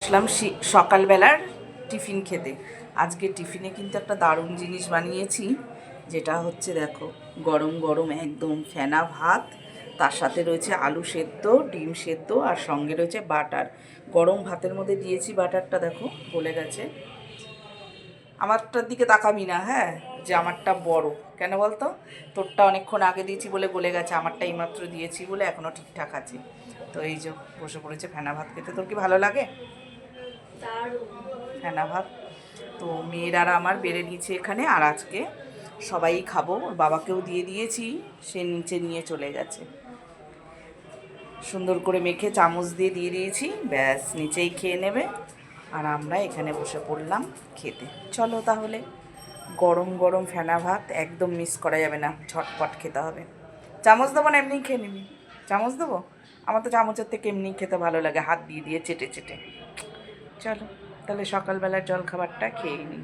আসলাম সকালবেলার টিফিন খেতে। আজকে টিফিনে কিন্তু একটা দারুণ জিনিস বানিয়েছি, যেটা হচ্ছে দেখো, গরম গরম একদম ফেনা ভাত, তার সাথে রয়েছে আলু সেদ্ধ, ডিম সেদ্ধ, আর সঙ্গে রয়েছে বাটার। গরম ভাতের মধ্যে দিয়েছি বাটারটা, দেখো গলে গেছে। আমারটার দিকে তাকাবি না, হ্যাঁ, যে আমারটা বড় কেন বলতো? তোরটা অনেকক্ষণ আগে দিয়েছি বলে গলে গেছে, আমারটা এইমাত্র দিয়েছি বলে এখনও ঠিকঠাক আছে। তো এই যে বসে পড়েছে ফেনা ভাত খেতে। তোর কি ভালো লাগে ফেনা ভাত? তো মেয়েরা আমার বেড়ে নিয়েছে এখানে, আর আজকে সবাই খাবো। ওর বাবাকেও দিয়ে দিয়েছি, সে নিচে নিয়ে চলে গেছে। সুন্দর করে মেখে চামচ দিয়ে দিয়ে দিয়েছি, ব্যাস নিচেই খেয়ে নেবে। আর আমরা এখানে বসে পড়লাম খেতে। চলো তাহলে, গরম গরম ফেনা ভাত একদম মিস করা যাবে না, ঝটপট খেতে হবে। চামচ দেবো না এমনিই খেয়ে নিবি? চামচ দেবো? আমার তো চামচের থেকে এমনি খেতে ভালো লাগে, হাত দিয়ে দিয়ে চেটে চেটে। চলো তাহলে সকালবেলার জলখাবারটা খেয়ে নিই।